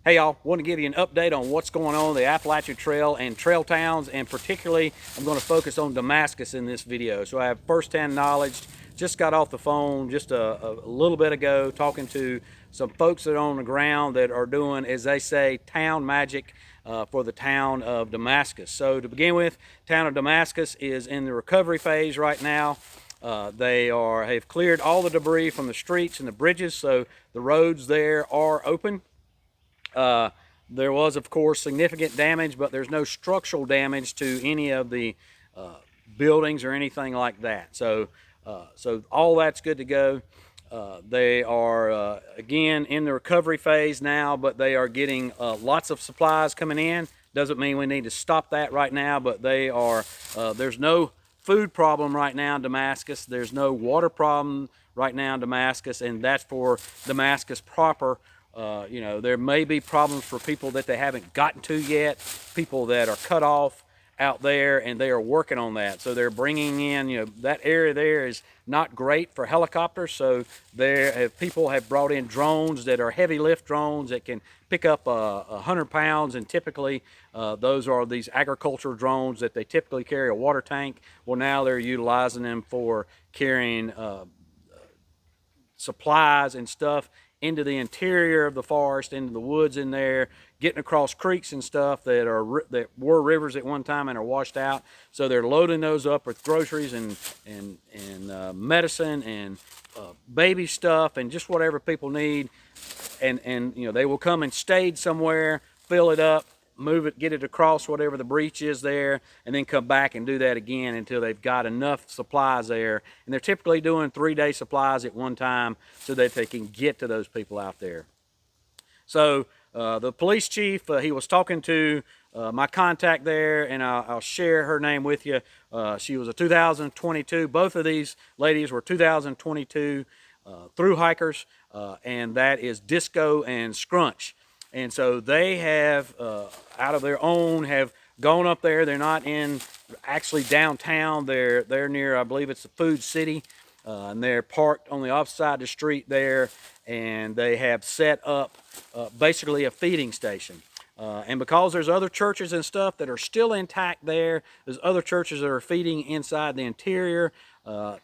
Hey y'all, want to give you an update on what's going on the Appalachian Trail and trail towns, and particularly I'm going to focus on Damascus in this video. So I have first-hand knowledge. Just got off the phone just a little bit ago talking to some folks that are on the ground that are doing, as they say, town magic for the town of Damascus. So to begin with, town of Damascus is in the recovery phase right now. They have cleared all the debris from the streets and the bridges, so the roads there are open. There was, of course, significant damage, but there's no structural damage to any of the buildings or anything like that. So all that's good to go. They are, again, in the recovery phase now, but they are getting lots of supplies coming in. Doesn't mean we need to stop that right now, but they are, there's no food problem right now in Damascus. There's no water problem right now in Damascus, and that's for Damascus proper. You know, there may be problems for people that they haven't gotten to yet, people that are cut off out there, and they are working on that. So they're bringing in, you know, that area there is not great for helicopters, so people have brought in drones that are heavy lift drones that can pick up 100 pounds, and typically those are these agricultural drones that they typically carry a water tank. Well, now they're utilizing them for carrying supplies and stuff into the interior of the forest, into the woods in there, getting across creeks and stuff that were rivers at one time and are washed out. So they're loading those up with groceries and medicine and baby stuff and just whatever people need. And you know, they will come and stage somewhere, fill it up, move it, get it across whatever the breach is there, and then come back and do that again until they've got enough supplies there. And they're typically doing 3-day supplies at one time so that they can get to those people out there. So the police chief, he was talking to my contact there, and I'll share her name with you. She was a 2022, both of these ladies were 2022 through hikers, and that is Disco and Scrunch. And so they have, out of their own, have gone up there. They're not in actually downtown. They're near, I believe it's the Food City, and they're parked on the opposite side of the street there, and they have set up basically a feeding station. And because there's other churches and stuff that are still intact there, there's other churches that are feeding inside the interior,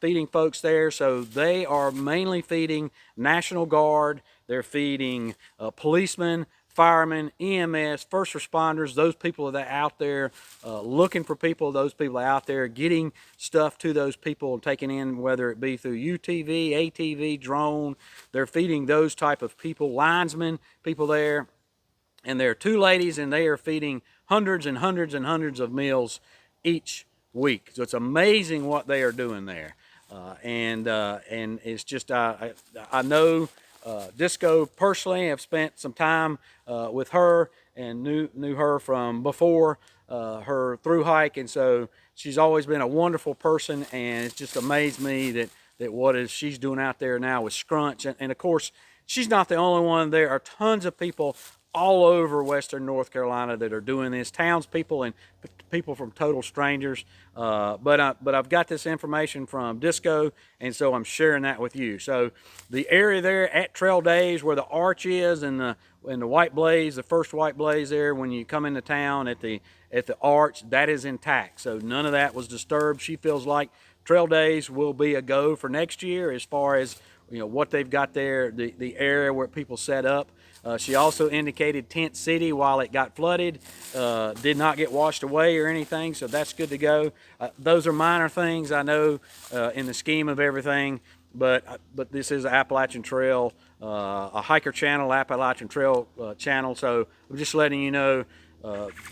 feeding folks there. So they are mainly feeding National Guard. They're feeding policemen, firemen, EMS, first responders, those people that are out there looking for people, those people out there getting stuff to those people, taking in, whether it be through UTV, ATV, drone. They're feeding those type of people, linesmen, people there. And there are 2 ladies, and they are feeding hundreds and hundreds and hundreds of meals each week. So it's amazing what they are doing there. And it's just, I know Disco personally. Have spent some time with her and knew her from before her through hike, and so she's always been a wonderful person, and it's just amazed me that she's doing out there now with Scrunch. And of course, she's not the only one. There are tons of people all over western North Carolina that are doing this, townspeople and people from total strangers. But I've got this information from Disco, and so I'm sharing that with you. So the area there at Trail Days where the arch is and the white blaze, the first white blaze there when you come into town at the arch, that is intact. So none of that was disturbed. She feels like Trail Days will be a go for next year as far as, you know, what they've got there, the area where people set up. She also indicated Tent City, while it got flooded, did not get washed away or anything, so that's good to go. Those are minor things, I know, in the scheme of everything, but this is Appalachian Trail, a hiker channel, Appalachian Trail channel, so I'm just letting you know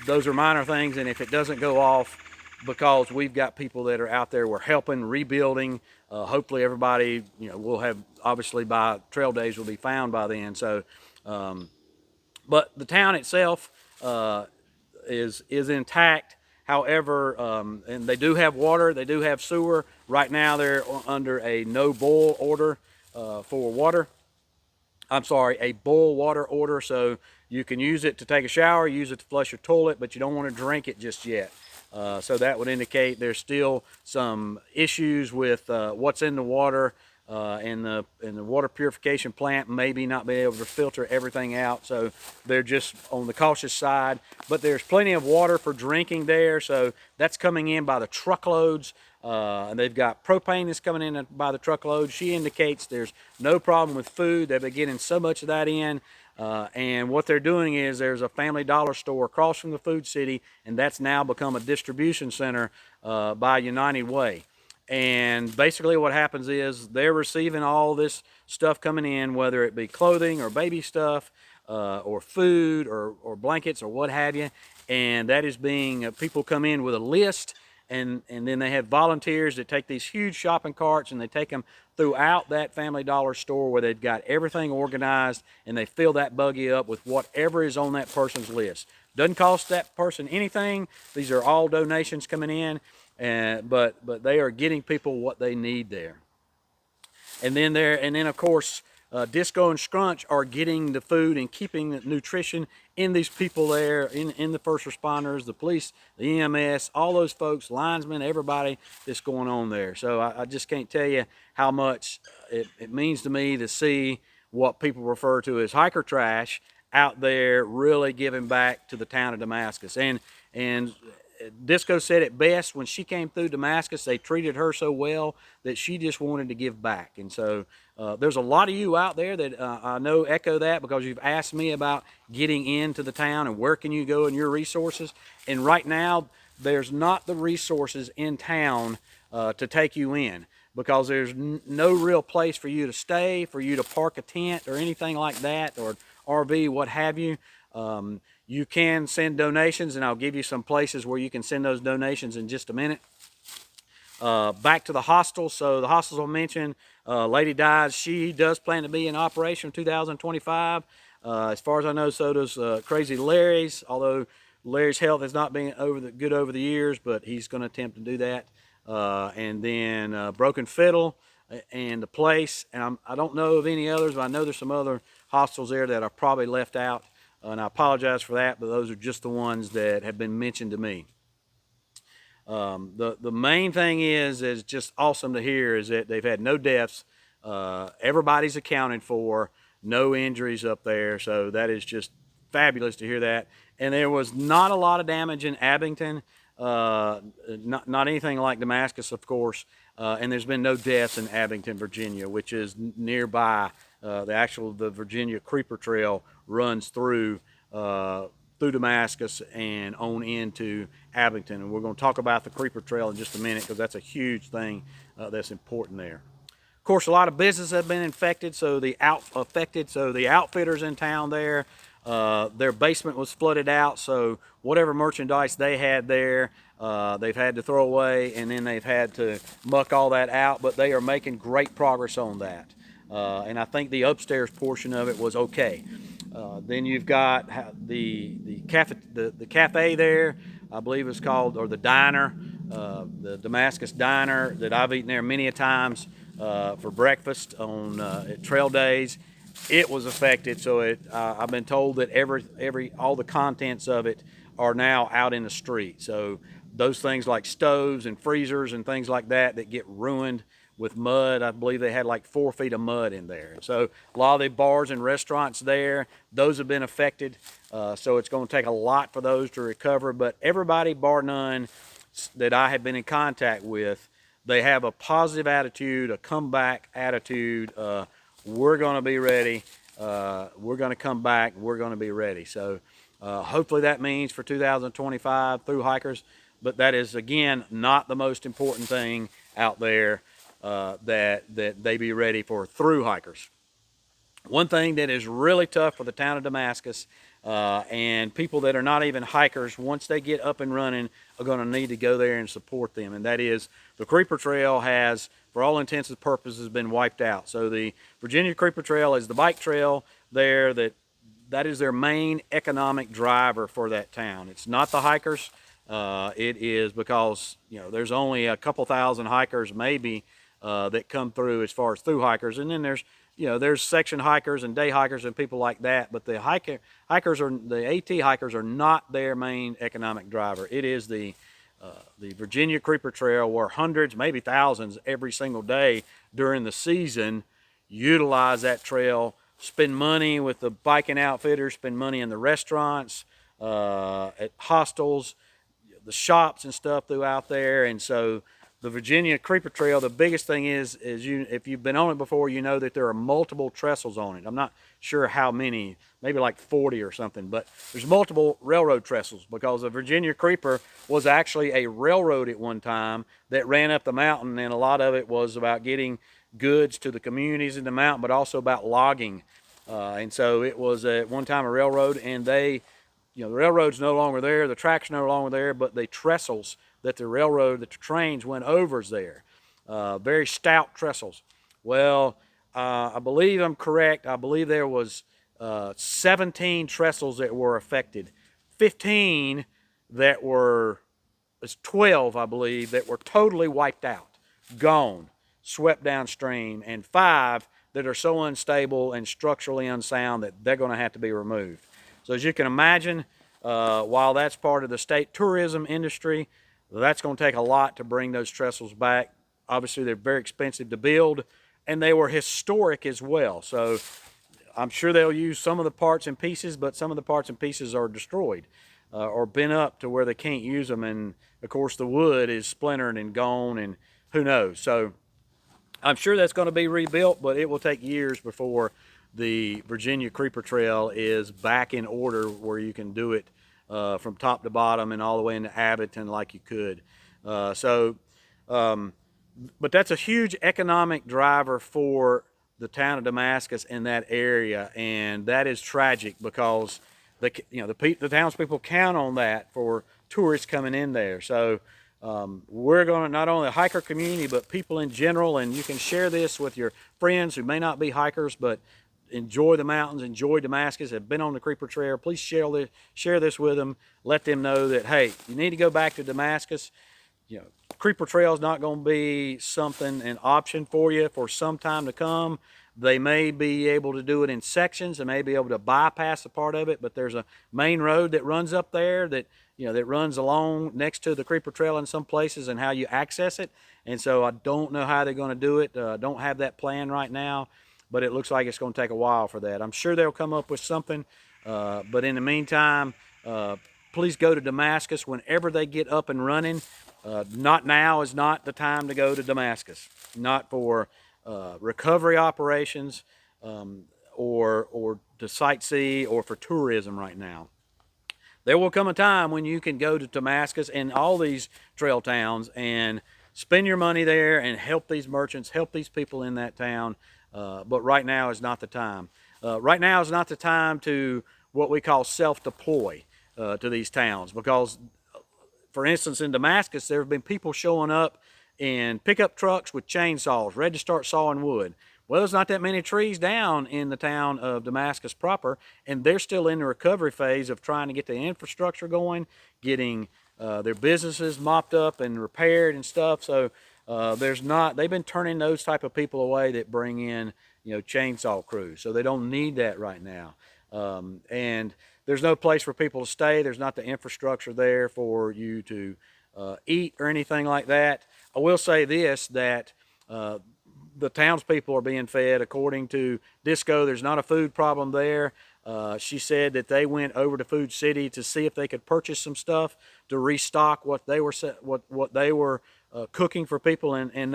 those are minor things, and if it doesn't go off, because we've got people that are out there, we're helping, rebuilding. Hopefully everybody, you know, will have, obviously by Trail Days will be found by then. So, but the town itself is intact. However, and they do have water, they do have sewer. Right now they're under a no boil order for water. I'm sorry, a boil water order. So you can use it to take a shower, use it to flush your toilet, but you don't want to drink it just yet. So that would indicate there's still some issues with what's in the water and the water purification plant maybe not be able to filter everything out, so they're just on the cautious side. But there's plenty of water for drinking there, so that's coming in by the truckloads. And they've got propane that's coming in by the truckload. She indicates there's no problem with food. They've been getting so much of that in. And what they're doing is there's a Family Dollar store across from the food city, and that's now become a distribution center by United Way. And basically what happens is they're receiving all this stuff coming in, whether it be clothing or baby stuff or food or blankets or what have you. And that is being, people come in with a list, and then they have volunteers that take these huge shopping carts and they take them throughout that Family Dollar store where they've got everything organized, and they fill that buggy up with whatever is on that person's list. Doesn't cost that person anything. These are all donations coming in, but they are getting people what they need there. And then of course, Disco and Scrunch are getting the food and keeping the nutrition in these people there, in the first responders, the police, the EMS, all those folks, linesmen, everybody that's going on there. So I just can't tell you how much it means to me to see what people refer to as hiker trash out there really giving back to the town of Damascus. And Disco said it best when she came through Damascus. They treated her so well that she just wanted to give back. And so there's a lot of you out there that I know echo that, because you've asked me about getting into the town and where can you go and your resources. And right now, there's not the resources in town to take you in, because there's no real place for you to stay, for you to park a tent or anything like that, or RV, what have you. You can send donations, and I'll give you some places where you can send those donations in just a minute. Back to the hostels. So the hostels I'll mention, Lady Dies, she does plan to be in operation in 2025. As far as I know, so does Crazy Larry's, although Larry's health has not been good over the years, but he's going to attempt to do that. And then Broken Fiddle and The Place. And I don't know of any others, but I know there's some other hostels there that are probably left out. And I apologize for that, but those are just the ones that have been mentioned to me. The main thing is just awesome to hear is that they've had no deaths. Everybody's accounted for, no injuries up there. So that is just fabulous to hear that. And there was not a lot of damage in Abington, not anything like Damascus, of course. And there's been no deaths in Abington, Virginia, which is nearby. The Virginia Creeper Trail runs through Damascus and on into Abington, and we're going to talk about the Creeper Trail in just a minute, because that's a huge thing that's important there. Of course, a lot of businesses have been affected, so the outfitters in town there, their basement was flooded out, so whatever merchandise they had there, they've had to throw away, and then they've had to muck all that out, but they are making great progress on that. And I think the upstairs portion of it was okay. Then you've got the cafe there, I believe it's called, or the diner, the Damascus Diner, that I've eaten there many a times for breakfast on at trail days. It was affected, so I've been told that all the contents of it are now out in the street. So those things like stoves and freezers and things like that get ruined with mud. I believe they had like 4 feet of mud in there. So a lot of the bars and restaurants there, those have been affected. So it's going to take a lot for those to recover. But everybody, bar none, that I have been in contact with, they have a positive attitude, a comeback attitude. We're going to be ready. We're going to come back. We're going to be ready. So hopefully that means for 2025 through hikers. But that is, again, not the most important thing out there. That they be ready for through hikers. One thing that is really tough for the town of Damascus and people that are not even hikers, once they get up and running, are going to need to go there and support them. And that is, the Creeper Trail has, for all intents and purposes, been wiped out. So the Virginia Creeper Trail is the bike trail there that is their main economic driver for that town. It's not the hikers. It is because, there's only a couple thousand hikers maybe that come through as far as through hikers, and then there's section hikers and day hikers and people like that. But the the AT hikers are not their main economic driver. It is the the Virginia Creeper Trail, where hundreds, maybe thousands every single day during the season utilize that trail, spend money with the biking outfitters, spend money in the restaurants, at hostels, the shops and stuff throughout there. And so the Virginia Creeper Trail, the biggest thing is if you've been on it before, you know that there are multiple trestles on it. I'm not sure how many, maybe like 40 or something, but there's multiple railroad trestles, because the Virginia Creeper was actually a railroad at one time that ran up the mountain, and a lot of it was about getting goods to the communities in the mountain, but also about logging. And so it was at one time a railroad, and the railroad's no longer there, the track's no longer there, but the trestles that the trains went over is there. Very stout trestles. Well, I believe I'm correct. I believe there was 17 trestles that were affected. 15 that were, it's 12, I believe, that were totally wiped out, gone, swept downstream, and 5 that are so unstable and structurally unsound that they're going to have to be removed. So as you can imagine, while that's part of the state tourism industry, that's going to take a lot to bring those trestles back. Obviously, they're very expensive to build, and they were historic as well. So I'm sure they'll use some of the parts and pieces, but some of the parts and pieces are destroyed or bent up to where they can't use them. And of course, the wood is splintered and gone, and who knows. So I'm sure that's going to be rebuilt, but it will take years before the Virginia Creeper Trail is back in order where you can do it from top to bottom and all the way into Abington like you could. But that's a huge economic driver for the town of Damascus in that area, and that is tragic because the townspeople count on that for tourists coming in there. So we're going to, not only the hiker community, but people in general, and you can share this with your friends who may not be hikers, but enjoy the mountains, enjoy Damascus, have been on the Creeper Trail. Please share this with them. Let them know that, hey, you need to go back to Damascus. Creeper Trail is not going to be an option for you for some time to come. They may be able to do it in sections. They may be able to bypass a part of it, but there's a main road that runs up there that runs along next to the Creeper Trail in some places, and how you access it. And so I don't know how they're going to do it. Don't have that plan right now, but it looks like it's going to take a while for that. I'm sure they'll come up with something, but in the meantime, please go to Damascus whenever they get up and running. Not now is not the time to go to Damascus, not for recovery operations or to sightsee or for tourism right now. There will come a time when you can go to Damascus and all these trail towns and spend your money there and help these merchants, help these people in that town. But right now is not the time. Right now is not the time to what we call self-deploy to these towns, because, for instance, in Damascus, there have been people showing up in pickup trucks with chainsaws, ready to start sawing wood. Well, there's not that many trees down in the town of Damascus proper, and they're still in the recovery phase of trying to get the infrastructure going, getting their businesses mopped up and repaired and stuff. So they've been turning those type of people away that bring in, chainsaw crews. So they don't need that right now. And there's no place for people to stay. There's not the infrastructure there for you to eat or anything like that. I will say this, that the townspeople are being fed. According to Disco, there's not a food problem there. She said that they went over to Food City to see if they could purchase some stuff to restock what they were cooking for people, and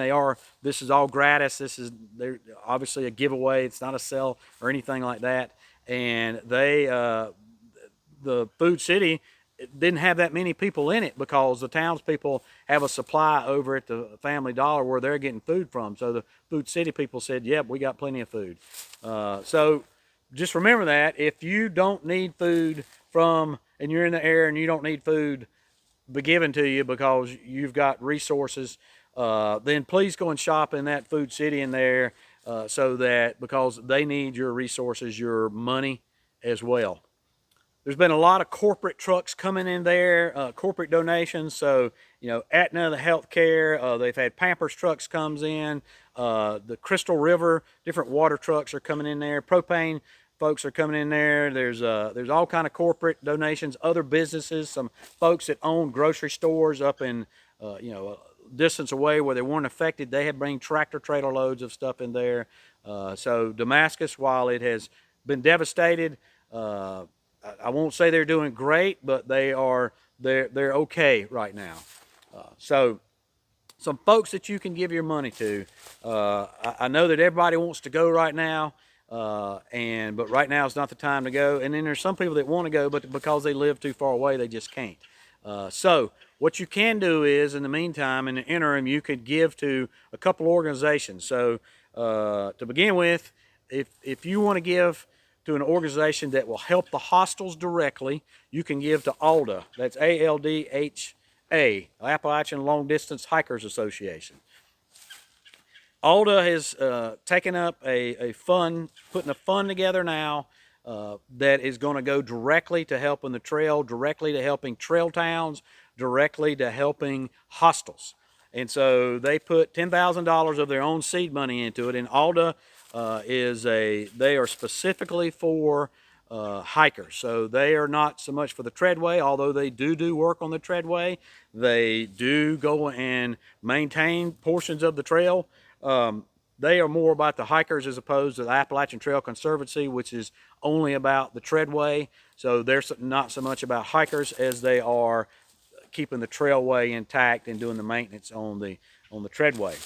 this is all gratis. They're obviously a giveaway. It's not a sell or anything like that. And the Food City didn't have that many people in it because the townspeople have a supply over at the Family Dollar where they're getting food from. So the Food City people said, yep, we got plenty of food. So just remember that if you don't need food and you're in the area and you don't need food be given to you because you've got resources, then please go and shop in that Food City in there, because they need your resources, your money as well. There's been a lot of corporate trucks coming in there, corporate donations. So, Aetna, the healthcare, they've had Pampers trucks comes in, the Crystal River, different water trucks are coming in there. Propane folks are coming in there. There's all kind of corporate donations, other businesses, some folks that own grocery stores up in, you know, a distance away where they weren't affected. They had bring tractor trailer loads of stuff in there. So Damascus, while it has been devastated, I won't say they're doing great, but they're okay right now. So some folks that you can give your money to. I know that everybody wants to go right now, but right now is not the time to go. And then there's some people that want to go, but because they live too far away, they just can't. So what you can do is, in the meantime, in the interim, you could give to a couple organizations. So to begin with, if you want to give to an organization that will help the hostels directly, you can give to ALDHA. That's ALDHA, Appalachian Long Distance Hikers Association. ALDHA has taken up a fund, putting a fund together now that is going to go directly to helping the trail, directly to helping trail towns, directly to helping hostels. And so they put $10,000 of their own seed money into it, and ALDHA they are specifically for hikers. So they are not so much for the treadway, although they do work on the treadway. They do go and maintain portions of the trail. They are more about the hikers as opposed to the Appalachian Trail Conservancy, which is only about the treadway. So they're not so much about hikers as they are keeping the trailway intact and doing the maintenance on the treadway.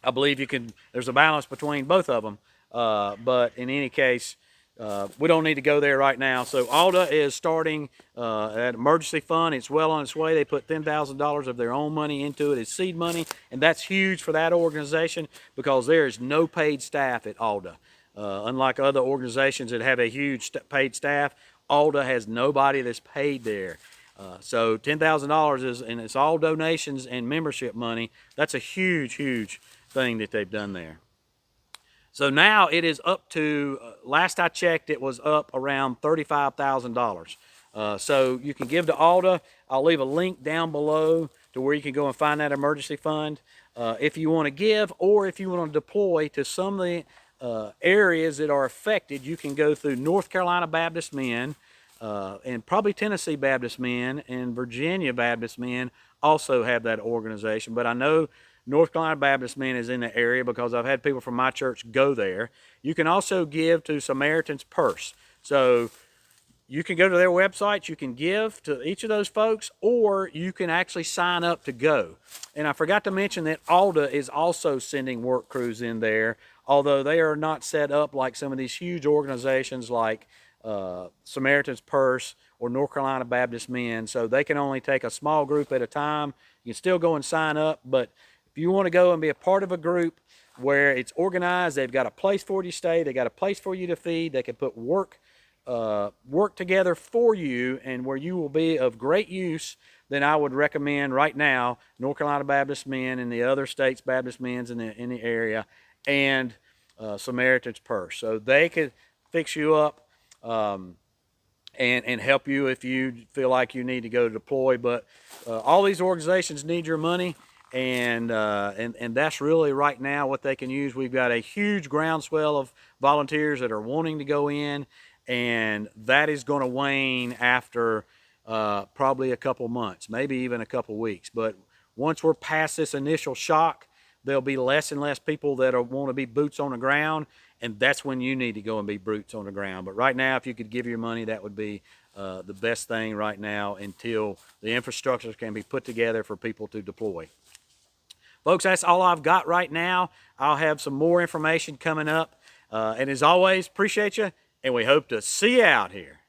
I believe there's a balance between both of them, but in any case, we don't need to go there right now. So ALDHA is starting an emergency fund. It's well on its way. They put $10,000 of their own money into it as seed money, and that's huge for that organization because there is no paid staff at ALDHA. Unlike other organizations that have a huge paid staff, ALDHA has nobody that's paid there. So $10,000 is, and it's all donations and membership money. That's a huge thing that they've done there. So now it is up to, last I checked, it was up around $35,000. So you can give to ALDHA. I'll leave a link down below to where you can go and find that emergency fund. If you want to give, or if you want to deploy to some of the areas that are affected, you can go through North Carolina Baptist Men, and probably Tennessee Baptist Men, and Virginia Baptist Men also have that organization. But I know North Carolina Baptist Men is in the area because I've had people from my church go there. You can also give to Samaritan's Purse. So you can go to their website, you can give to each of those folks, or you can actually sign up to go. And I forgot to mention that ALDHA is also sending work crews in there, although they are not set up like some of these huge organizations like Samaritan's Purse or North Carolina Baptist Men. So they can only take a small group at a time. You can still go and sign up, but if you want to go and be a part of a group where it's organized, they've got a place for you to stay, they got a place for you to feed, they can put work together for you, and where you will be of great use, then I would recommend right now North Carolina Baptist Men and the other states Baptist Men's in the area, and Samaritan's Purse. So they could fix you up and help you if you feel like you need to go deploy. But all these organizations need your money. And that's really right now what they can use. We've got a huge groundswell of volunteers that are wanting to go in, and that is going to wane after probably a couple months, maybe even a couple weeks. But once we're past this initial shock, there'll be less and less people that want to be boots on the ground, and that's when you need to go and be boots on the ground. But right now, if you could give your money, that would be the best thing right now until the infrastructure can be put together for people to deploy. Folks, that's all I've got right now. I'll have some more information coming up. And as always, appreciate you, and we hope to see you out here.